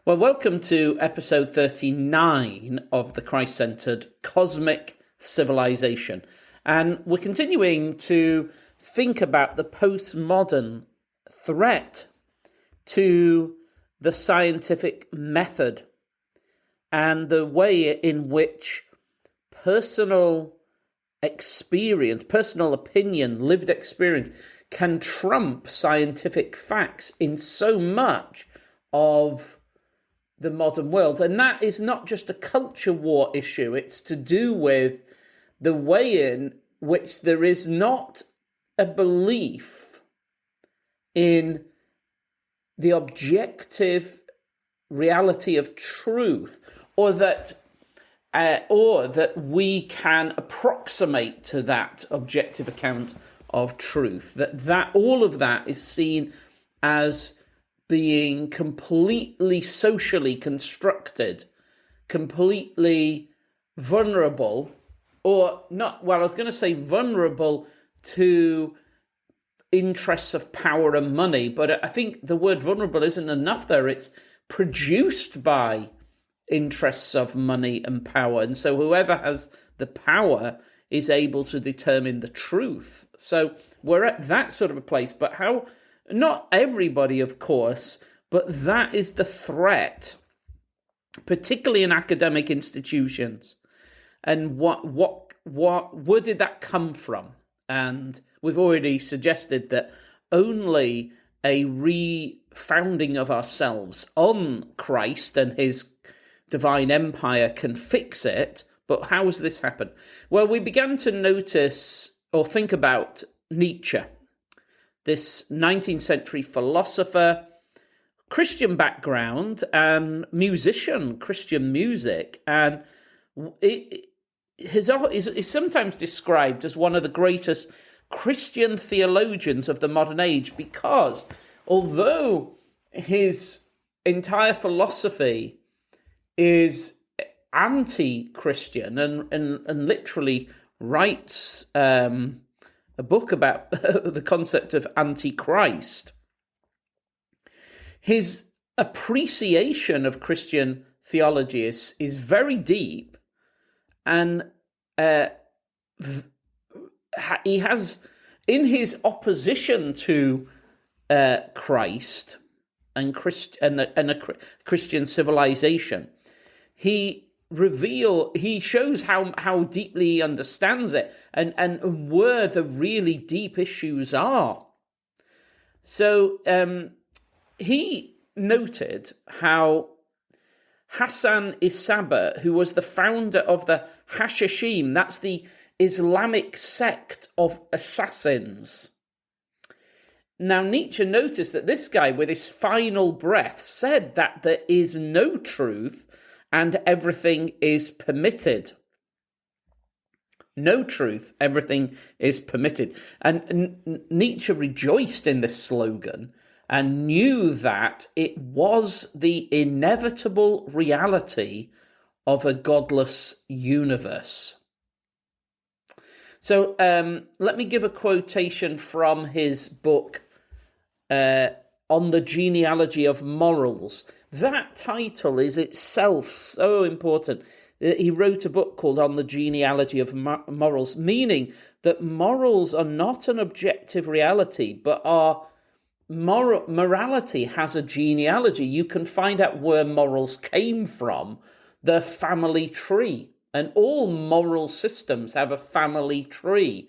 Well, welcome to episode 39 of the Christ-centered cosmic civilization. And we're continuing to think about the postmodern threat to the scientific method and the way in which personal experience, personal opinion, lived experience can trump scientific facts in so much of the modern world. And that is not just a culture war issue. It's to do with the way in which there is not a belief in the objective reality of truth, or that we can approximate to that objective account of truth. That all of that is seen as being completely socially constructed, completely vulnerable, or not, well, I was going to say vulnerable to interests of power and money, but I think the word vulnerable isn't enough there. It's produced by interests of money and power. And so whoever has the power is able to determine the truth. So we're at that sort of a place, but how? Not everybody, of course, but that is the threat, particularly in academic institutions. And where did that come from? And we've already suggested that only a refounding of ourselves on Christ and his divine empire can fix it. But how has this happened? Well, we began to notice or think about Nietzsche, this 19th century philosopher, Christian background, and musician, Christian music. And it is sometimes described as one of the greatest Christian theologians of the modern age, because although his entire philosophy is anti-Christian and literally writes a book about the concept of Antichrist, his appreciation of Christian theology is very deep, and he has, in his opposition to Christ and a Christian civilization, he shows how deeply he understands it and where the really deep issues are. So he noted how Hassan Isaba, who was the founder of the Hashashim, that's the Islamic sect of assassins. Now, Nietzsche noticed that this guy, with his final breath, said that there is no truth and everything is permitted. No truth, everything is permitted. And Nietzsche rejoiced in this slogan and knew that it was the inevitable reality of a godless universe. So let me give a quotation from his book on the genealogy of morals. That title is itself so important. He wrote a book called On the Genealogy of Morals, meaning that morals are not an objective reality, but morality has a genealogy. You can find out where morals came from, the family tree. And all moral systems have a family tree.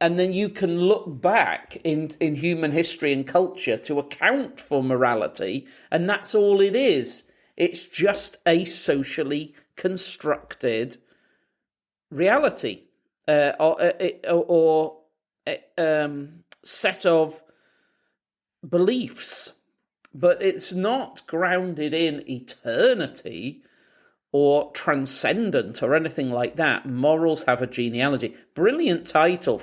And then you can look back in human history and culture to account for morality, and that's all it is. It's just a socially constructed reality or set of beliefs. But it's not grounded in eternity or transcendent or anything like that. Morals have a genealogy. Brilliant title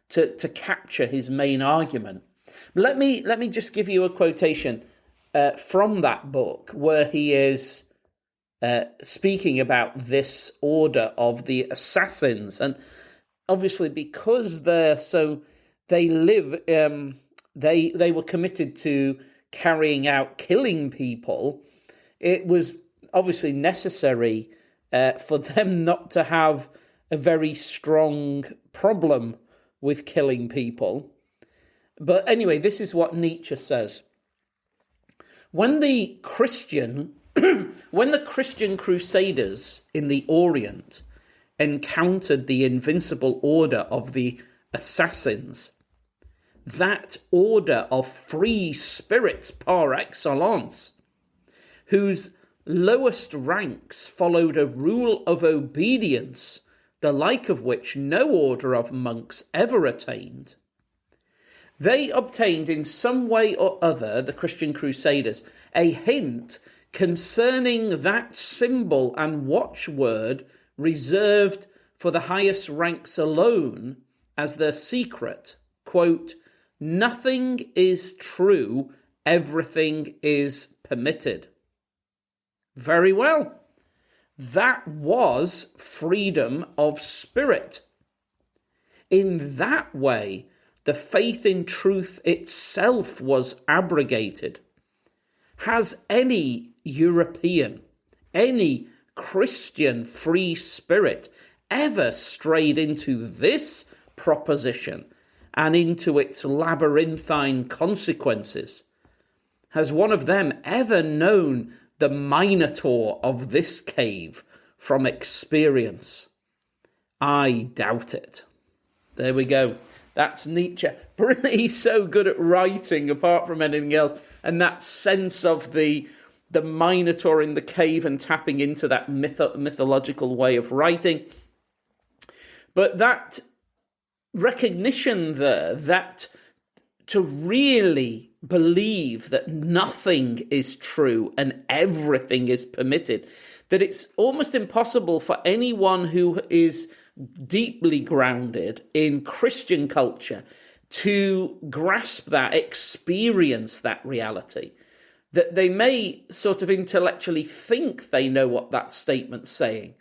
to capture his main argument. Let me just give you a quotation from that book where he is speaking about this order of the assassins, and obviously because they were committed to carrying out killing people. it was obviously necessary for them not to have a very strong problem with killing people. But anyway, this is what Nietzsche says. When the Christian crusaders in the Orient encountered the invincible order of the assassins, that order of free spirits par excellence, whose lowest ranks followed a rule of obedience, the like of which no order of monks ever attained. They obtained in some way or other, the Christian crusaders, a hint concerning that symbol and watchword reserved for the highest ranks alone as their secret. Quote, "Nothing is true, everything is permitted." Very well. That was freedom of spirit. In that way, the faith in truth itself was abrogated. Has any European, any Christian free spirit ever strayed into this proposition and into its labyrinthine consequences? Has one of them ever known the minotaur of this cave from experience? I doubt it. There we go. That's Nietzsche. He's so good at writing, apart from anything else, and that sense of the minotaur in the cave and tapping into that mythological way of writing. But that recognition there, that to really believe that nothing is true and everything is permitted, that it's almost impossible for anyone who is deeply grounded in Christian culture to grasp that, experience that reality. That they may sort of intellectually think they know what that statement's saying,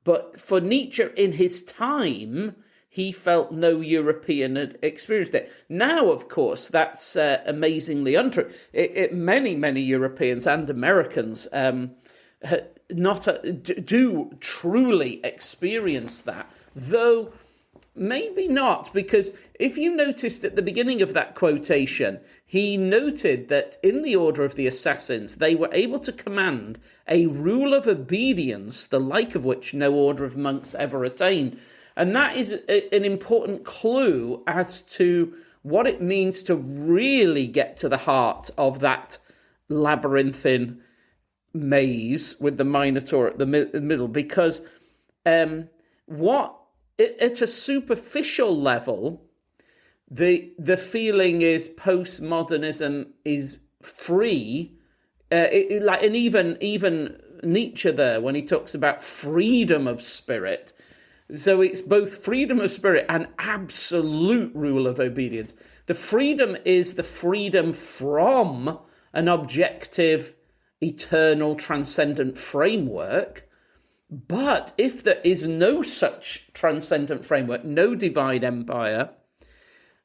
but for Nietzsche in his time, he felt no European had experienced it. Now, of course, that's amazingly untrue. Many Europeans and Americans do truly experience that, though maybe not, because if you noticed at the beginning of that quotation, he noted that in the order of the assassins, they were able to command a rule of obedience, the like of which no order of monks ever attained. And that is an important clue as to what it means to really get to the heart of that labyrinthine maze with the Minotaur at the middle, because at a superficial level, the feeling is postmodernism is free, and even Nietzsche there when he talks about freedom of spirit. So it's both freedom of spirit and absolute rule of obedience. The freedom is the freedom from an objective, eternal, transcendent framework. But if there is no such transcendent framework, no divine empire,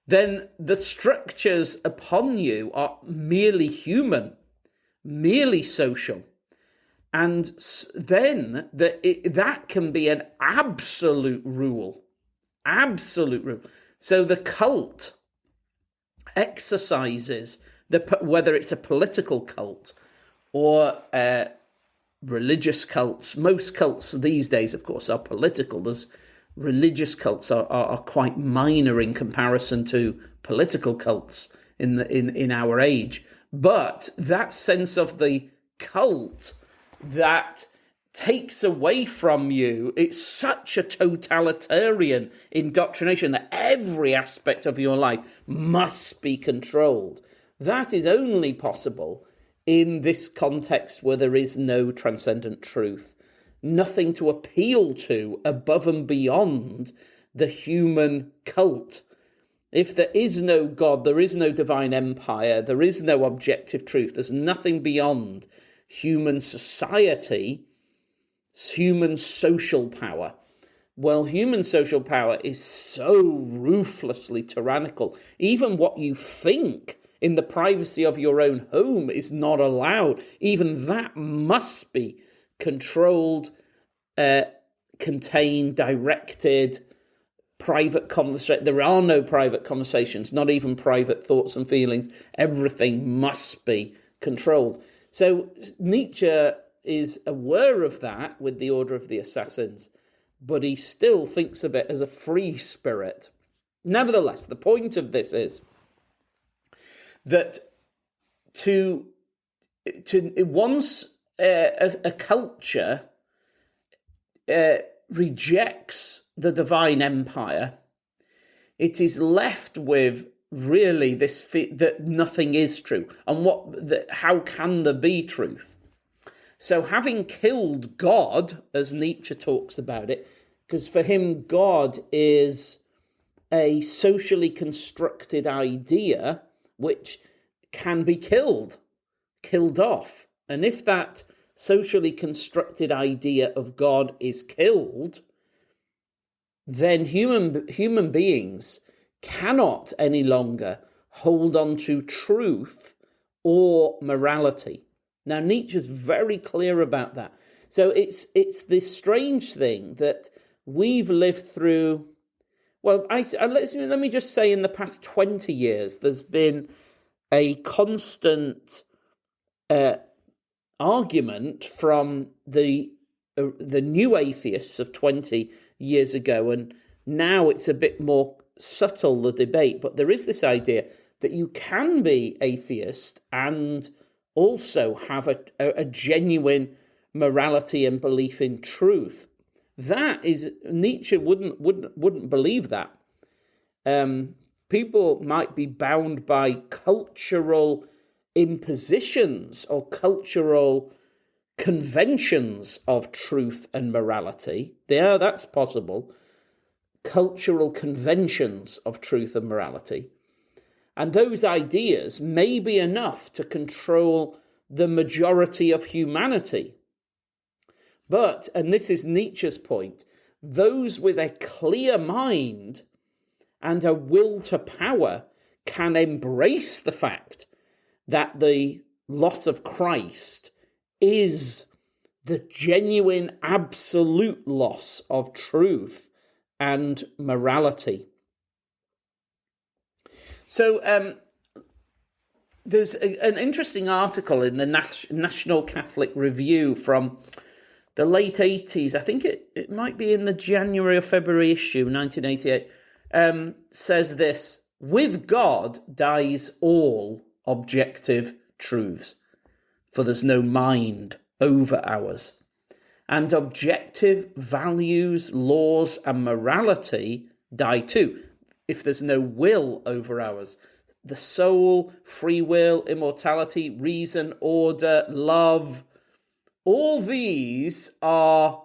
then the structures upon you are merely human, merely social. And then that can be an absolute rule. Absolute rule. So the cult exercises, whether it's a political cult or religious cults. Most cults these days, of course, are political. Religious cults are quite minor in comparison to political cults in our age. But that sense of the cult that takes away from you, it's such a totalitarian indoctrination that every aspect of your life must be controlled. That is only possible in this context where there is no transcendent truth, nothing to appeal to above and beyond the human cult. If there is no God, there is no divine empire, there is no objective truth, there's nothing beyond human society, human social power. Well, human social power is so ruthlessly tyrannical. Even what you think in the privacy of your own home is not allowed. Even that must be controlled, contained, directed, private conversation. There are no private conversations, not even private thoughts and feelings. Everything must be controlled. So Nietzsche is aware of that with the Order of the Assassins, but he still thinks of it as a free spirit. Nevertheless, the point of this is that once a culture rejects the divine empire, it is left with really this that nothing is true, and how can there be truth? So having killed God, as Nietzsche talks about it, because for him God is a socially constructed idea which can be killed off. And if that socially constructed idea of God is killed, then human beings cannot any longer hold on to truth or morality. Now, Nietzsche's very clear about that. So it's this strange thing that we've lived through. Well, let me just say, in the past 20 years, there's been a constant argument from the new atheists of 20 years ago, and now it's a bit more subtle, the debate, but there is this idea that you can be atheist and also have a genuine morality and belief in truth. That is, Nietzsche wouldn't believe that. People might be bound by cultural impositions or cultural conventions of truth and morality. Yeah, that's possible. Cultural conventions of truth and morality. And those ideas may be enough to control the majority of humanity. But, and this is Nietzsche's point, those with a clear mind and a will to power can embrace the fact that the loss of Christ is the genuine, absolute loss of truth and morality. So there's an interesting article in the National Catholic Review from the late 80s. I think it might be in the January or February issue, 1988, says this: with God dies all objective truths, for there's no mind over ours. And objective values, laws, and morality die too, if there's no will over ours. The soul, free will, immortality, reason, order, love, all these are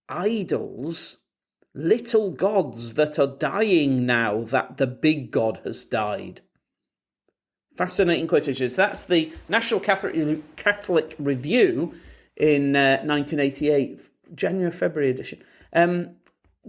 idols, little gods that are dying now that the big God has died. Fascinating quotations. That's the National Catholic Review in 1988, January, February edition.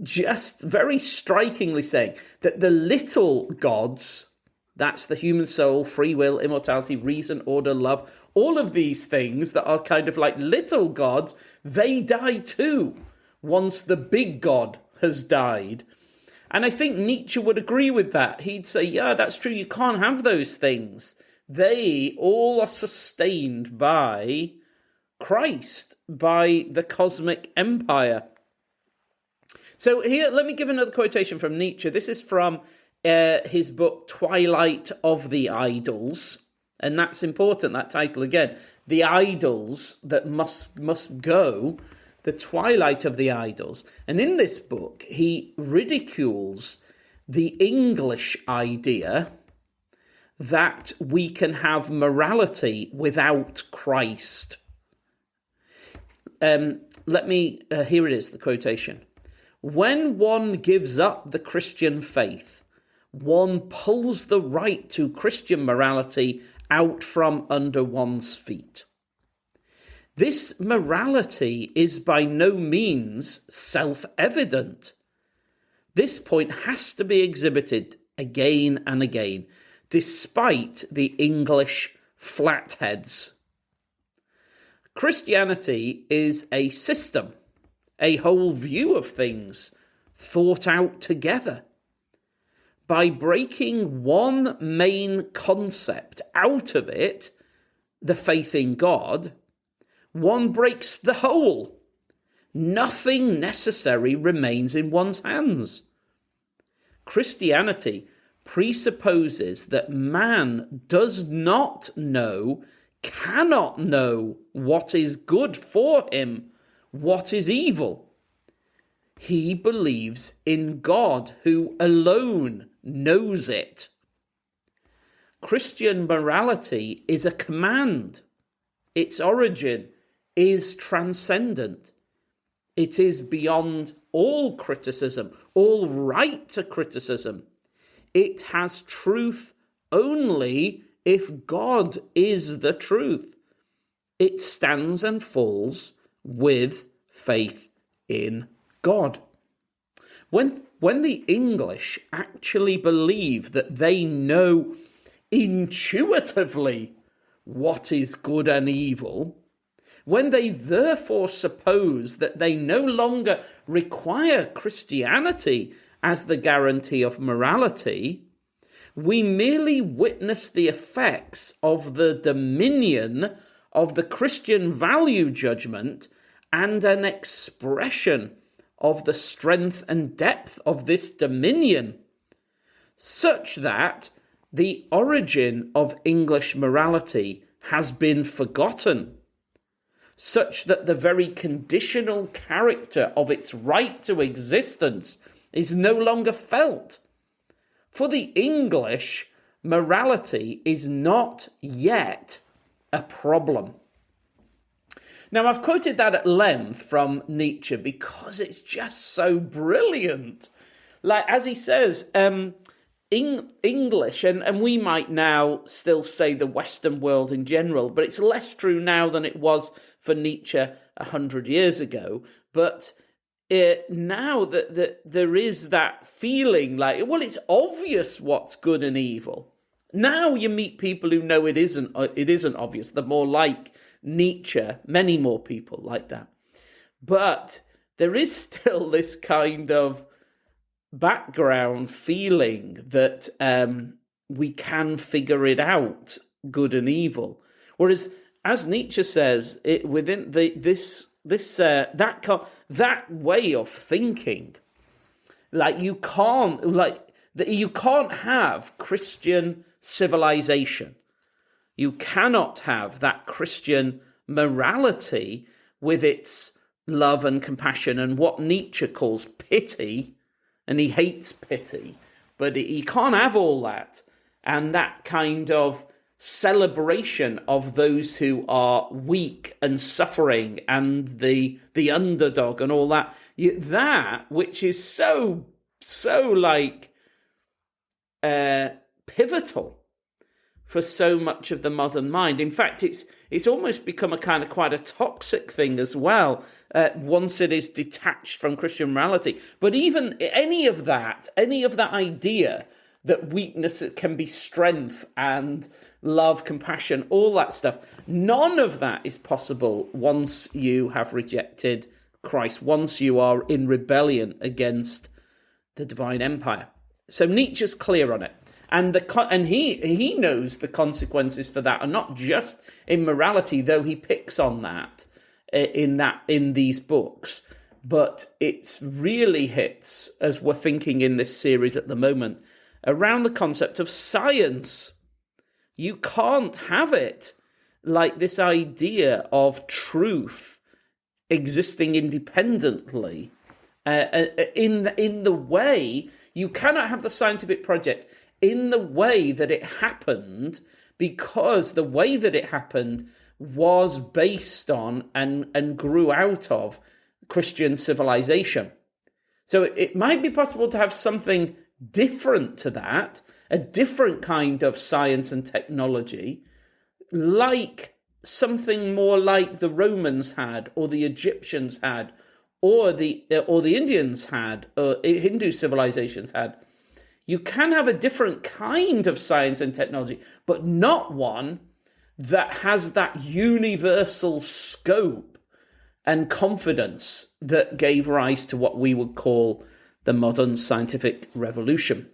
Just very strikingly saying that the little gods, that's the human soul, free will, immortality, reason, order, love, all of these things that are kind of like little gods, they die too once the big God has died. And I think Nietzsche would agree with that. He'd say, yeah, that's true. You can't have those things. They all are sustained by Christ, by the cosmic empire. So here, let me give another quotation from Nietzsche. This is from his book, Twilight of the Idols. And that's important, that title again. The idols that must go, the twilight of the idols. And in this book, he ridicules the English idea that we can have morality without Christ. Here it is, the quotation. When one gives up the Christian faith, one pulls the right to Christian morality out from under one's feet. This morality is by no means self-evident. This point has to be exhibited again and again despite the English flatheads. Christianity is a system, a whole view of things thought out together. By breaking one main concept out of it, the faith in God, one breaks the whole. Nothing necessary remains in one's hands. Christianity presupposes that man does not know, cannot know what is good for him, what is evil. He believes in God, who alone knows it. Christian morality is a command. Its origin is transcendent. It is beyond all criticism, all right to criticism. It has truth only if God is the truth. It stands and falls with faith in God. When the English actually believe that they know intuitively what is good and evil, when they therefore suppose that they no longer require Christianity as the guarantee of morality, we merely witness the effects of the dominion of the Christian value judgment and an expression of the strength and depth of this dominion, such that the origin of English morality has been forgotten, such that the very conditional character of its right to existence is no longer felt. For the English, morality is not yet a problem. Now, I've quoted that at length from Nietzsche because it's just so brilliant. Like, as he says, English, and we might now still say the Western world in general, but it's less true now than it was for Nietzsche 100 years ago. But now that there is that feeling like, well, it's obvious what's good and evil. Now you meet people who know it isn't obvious. They're more like Nietzsche, many more people like that. But there is still this kind of background feeling that we can figure it out, good and evil. Whereas, as Nietzsche says, within that way of thinking, you can't have Christian civilization. You cannot have that Christian morality with its love and compassion and what Nietzsche calls pity, and he hates pity, but he can't have all that, and that kind of celebration of those who are weak and suffering and the underdog and all that. That which is so pivotal for so much of the modern mind. In fact, it's almost become a kind of quite a toxic thing as well, once it is detached from Christian morality. But even any of that idea that weakness can be strength and love, compassion, all that stuff, none of that is possible once you have rejected Christ, once you are in rebellion against the divine empire. So Nietzsche's clear on it. And he knows the consequences for that, and not just in morality, though he picks on that in these books. But it really hits, as we're thinking in this series at the moment, around the concept of science. You can't have it like this idea of truth existing independently in the way you cannot have the scientific project in the way that it happened, because the way that it happened was based on and grew out of Christian civilization. So it might be possible to have something different to that, a different kind of science and technology, like something more like the Romans had, or the Egyptians had, or the Indians had, or Hindu civilizations had. You can have a different kind of science and technology, but not one that has that universal scope and confidence that gave rise to what we would call the modern scientific revolution.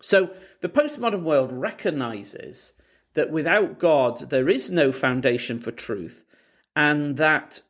So the postmodern world recognizes that without God, there is no foundation for truth, and that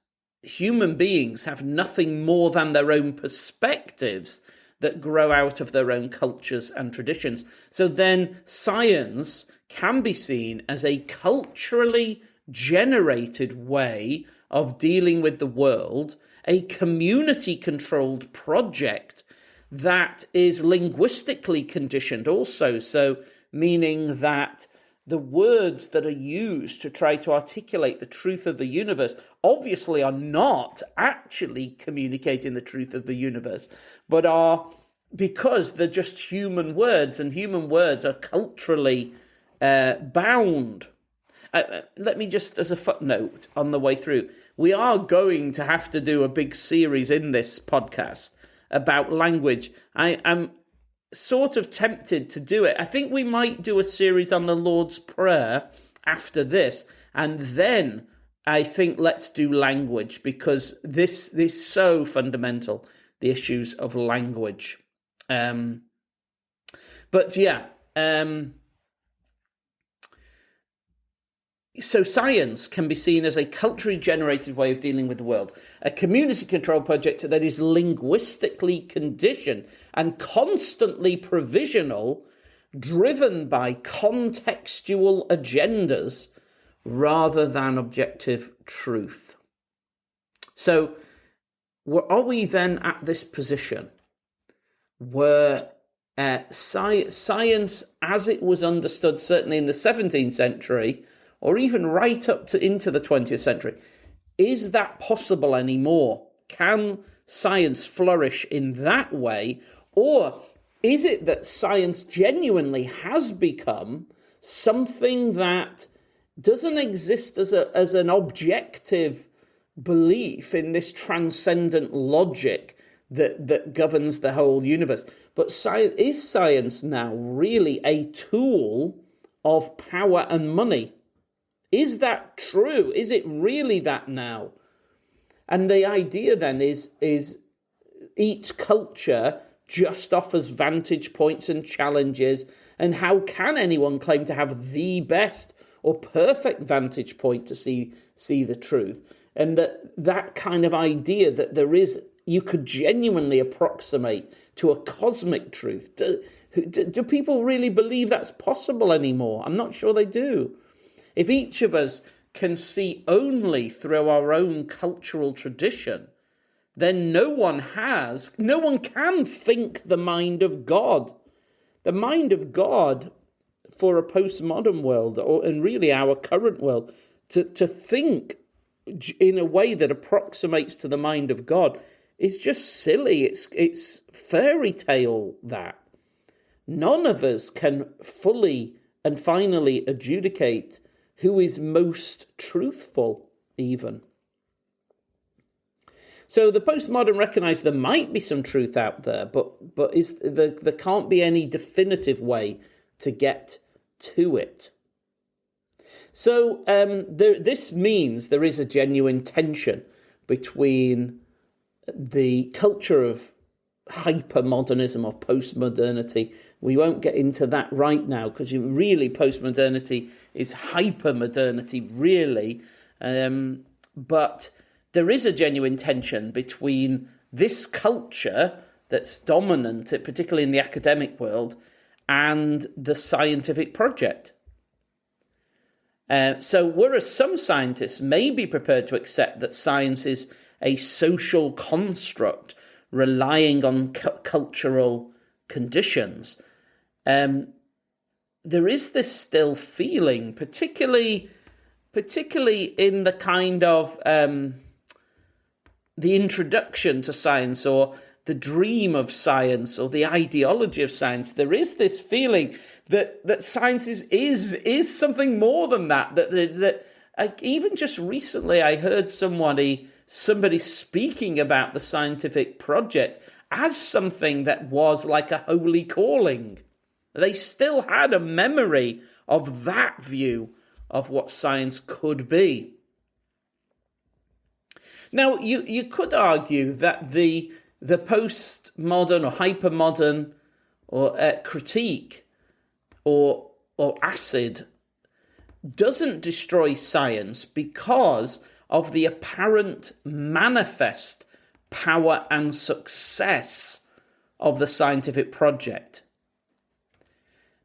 human beings have nothing more than their own perspectives that grow out of their own cultures and traditions. So then science can be seen as a culturally generated way of dealing with the world, a community-controlled project that is linguistically conditioned also, so meaning that the words that are used to try to articulate the truth of the universe obviously are not actually communicating the truth of the universe, but are, because they're just human words, and human words are culturally bound. Let me just, as a footnote on the way through, we are going to have to do a big series in this podcast about language. I am sort of tempted to do it. I think we might do a series on the Lord's Prayer after this, and then I think let's do language, because this is so fundamental, the issues of language. So science can be seen as a culturally generated way of dealing with the world, a community-controlled project that is linguistically conditioned and constantly provisional, driven by contextual agendas rather than objective truth. So are we then at this position where science, as it was understood certainly in the 17th century, or even right up to into the 20th century, is that possible anymore? Can science flourish in that way? Or is it that science genuinely has become something that doesn't exist as an objective belief in this transcendent logic that governs the whole universe? But is science now really a tool of power and money? Is that true? Is it really that now? And the idea then is each culture just offers vantage points and challenges, and how can anyone claim to have the best or perfect vantage point to see the truth? And that kind of idea that you could genuinely approximate to a cosmic truth. Do people really believe that's possible anymore? I'm not sure they do. If each of us can see only through our own cultural tradition, then no one can think the mind of God. The mind of God for a postmodern world, and really our current world, to think in a way that approximates to the mind of God is just silly. It's fairy tale that. None of us can fully and finally adjudicate who is most truthful, even. So the postmodern recognise there might be some truth out there, but there can't be any definitive way to get to it. So this means there is a genuine tension between the culture of hypermodernism or postmodernity. We won't get into that right now, because really postmodernity is hypermodernity, really. But there is a genuine tension between this culture that's dominant, particularly in the academic world, and the scientific project. So whereas some scientists may be prepared to accept that science is a social construct relying on cultural conditions, there is this still feeling, particularly in the kind of the introduction to science, or the dream of science, or the ideology of science. There is this feeling that science is something more than that. That even just recently, I heard somebody speaking about the scientific project as something that was like a holy calling. They still had a memory of that view of what science could be. Now, you could argue that the postmodern or hypermodern or critique or acid doesn't destroy science because of the apparent manifest power and success of the scientific project.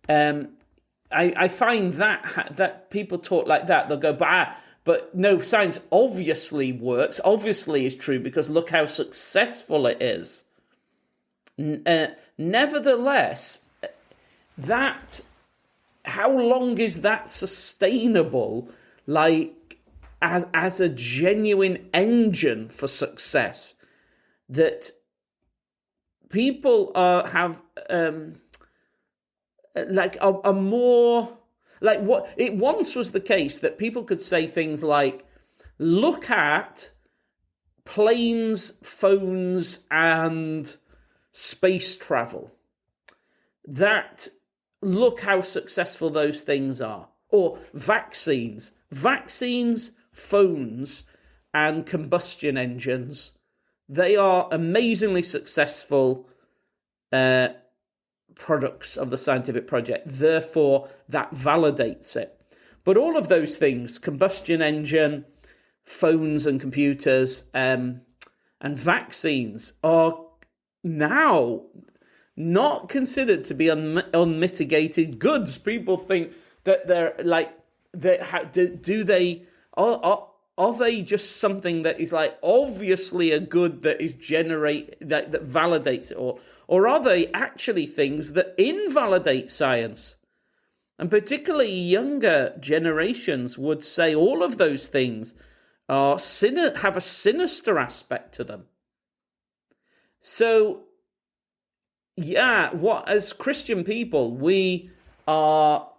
I find that people talk like that. They'll go, but no, science obviously works, obviously is true, because look how successful it is. Nevertheless, how long is that sustainable, like as a genuine engine for success? That people have are more like what it once was the case, that people could say things like, look at planes, phones, and space travel. Look how successful those things are. Or vaccines, phones, and combustion engines. They are amazingly successful products of the scientific project. Therefore, that validates it. But all of those things, combustion engine, phones and computers, and vaccines, are now not considered to be unmitigated goods. People think that they're like, are they just something that is like obviously a good that is that validates it, or are they actually things that invalidate science? And particularly younger generations would say all of those things have a sinister aspect to them. So, yeah, as Christian people, we are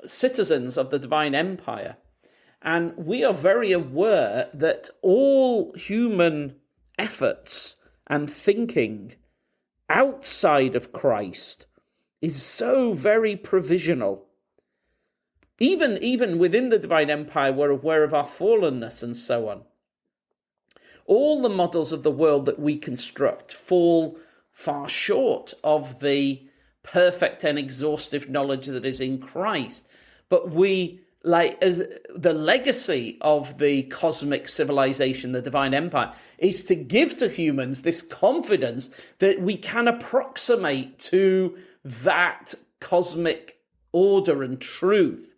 citizens of the divine empire. And we are very aware that all human efforts and thinking outside of Christ is so very provisional. Even within the divine empire, we're aware of our fallenness and so on. All the models of the world that we construct fall far short of the perfect and exhaustive knowledge that is in Christ. But as the legacy of the cosmic civilization, the divine empire, is to give to humans this confidence that we can approximate to that cosmic order and truth.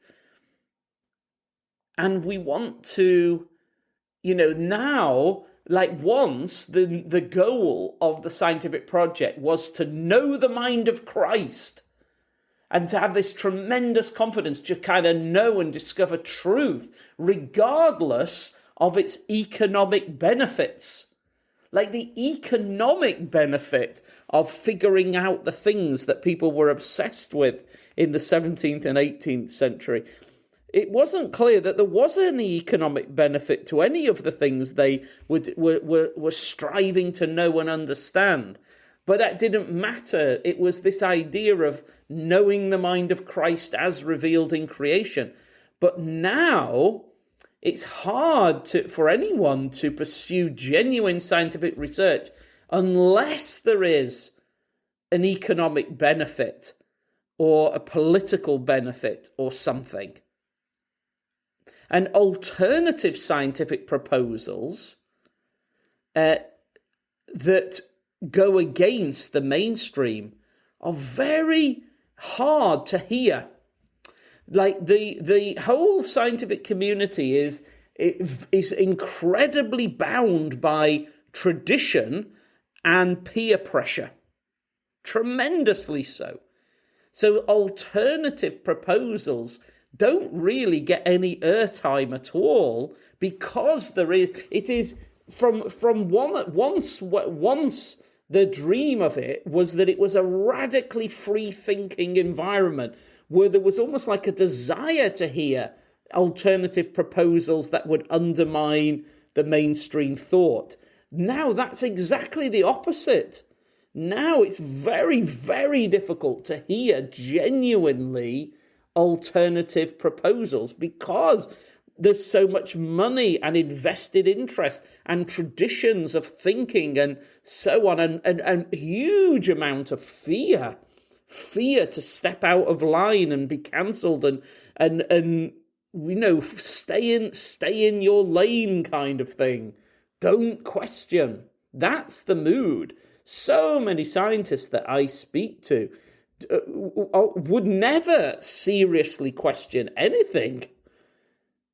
And we want to, now, once the goal of the scientific project was to know the mind of Christ, and to have this tremendous confidence to kind of know and discover truth, regardless of its economic benefits. Like the economic benefit of figuring out the things that people were obsessed with in the 17th and 18th century. It wasn't clear that there was any economic benefit to any of the things they were striving to know and understand. But that didn't matter. It was this idea of knowing the mind of Christ as revealed in creation. But now it's hard for anyone to pursue genuine scientific research unless there is an economic benefit or a political benefit or something. And alternative scientific proposals that go against the mainstream are very hard to hear. Like the whole scientific community is incredibly bound by tradition and peer pressure, tremendously so. So alternative proposals don't really get any airtime at all, because it is once the dream of it was that it was a radically free-thinking environment where there was almost like a desire to hear alternative proposals that would undermine the mainstream thought. Now that's exactly the opposite. Now it's very, very difficult to hear genuinely alternative proposals because there's so much money and invested interest and traditions of thinking and so on, and huge amount of fear to step out of line and be cancelled and stay in your lane kind of thing. Don't question. That's the mood. So many scientists that I speak to would never seriously question anything.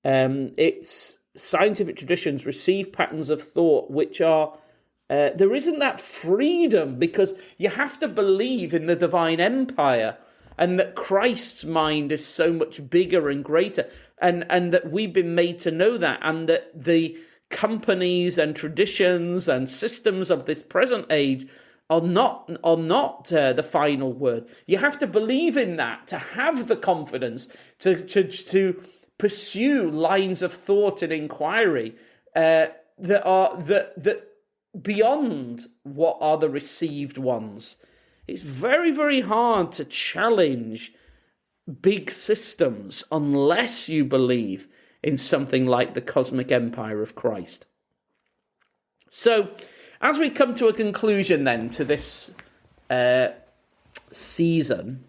It's scientific traditions receive patterns of thought which are, there isn't that freedom because you have to believe in the divine empire and that Christ's mind is so much bigger and greater and that we've been made to know that, and that the companies and traditions and systems of this present age are not the final word. You have to believe in that to have the confidence to pursue lines of thought and inquiry that are beyond what are the received ones. It's very, very hard to challenge big systems unless you believe in something like the cosmic empire of Christ. So, as we come to a conclusion then to this season,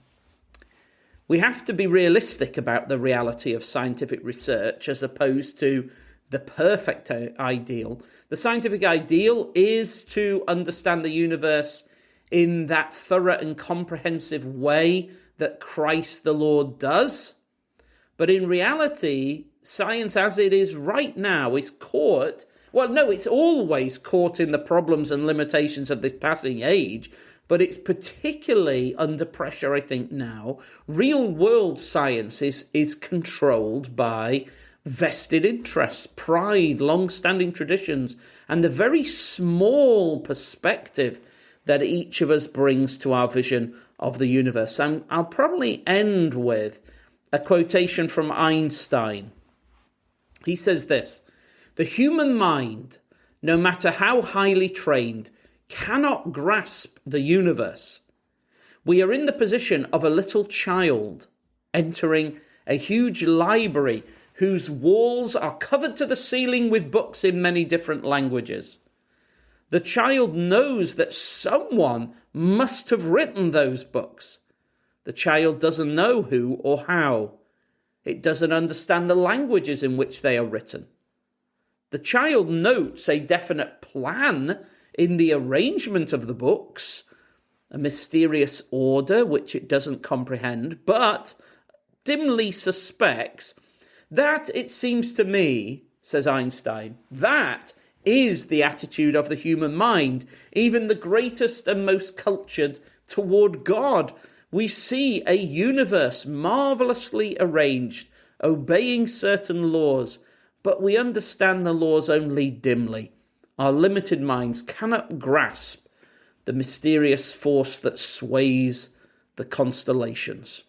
we have to be realistic about the reality of scientific research as opposed to the perfect ideal. The scientific ideal is to understand the universe in that thorough and comprehensive way that Christ the Lord does. But in reality, science as it is right now is caught, it's always caught in the problems and limitations of this passing age, but it's particularly under pressure, I think, now. Real-world science is controlled by vested interests, pride, long-standing traditions, and the very small perspective that each of us brings to our vision of the universe. And I'll probably end with a quotation from Einstein. He says this: "The human mind, no matter how highly trained, cannot grasp the universe. We are in the position of a little child entering a huge library whose walls are covered to the ceiling with books in many different languages. The child knows that someone must have written those books. The child doesn't know who or how. It doesn't understand the languages in which they are written. The child notes a definite plan in the arrangement of the books, a mysterious order which it doesn't comprehend, but dimly suspects that, it seems to me, says Einstein, that is the attitude of the human mind, even the greatest and most cultured, toward God. We see a universe marvelously arranged, obeying certain laws, but we understand the laws only dimly. Our limited minds cannot grasp the mysterious force that sways the constellations."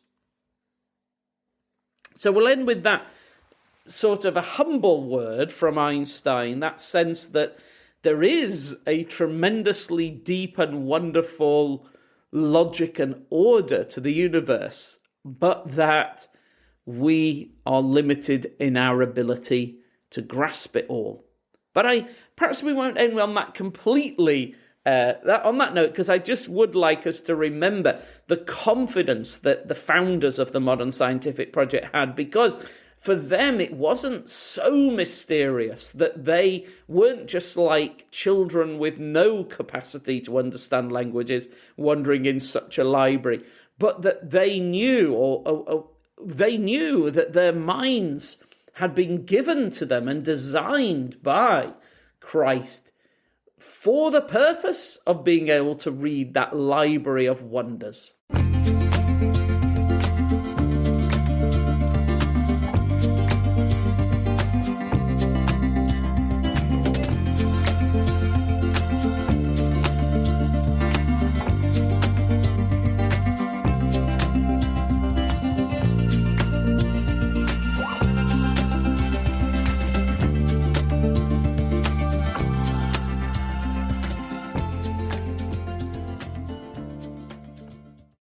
So we'll end with that sort of a humble word from Einstein, that sense that there is a tremendously deep and wonderful logic and order to the universe, but that we are limited in our ability to grasp it all. But perhaps we won't end on that completely, on that note, because I just would like us to remember the confidence that the founders of the modern scientific project had, because for them it wasn't so mysterious, that they weren't just like children with no capacity to understand languages wandering in such a library, but that they knew, they knew that their minds had been given to them and designed by Christ for the purpose of being able to read that library of wonders.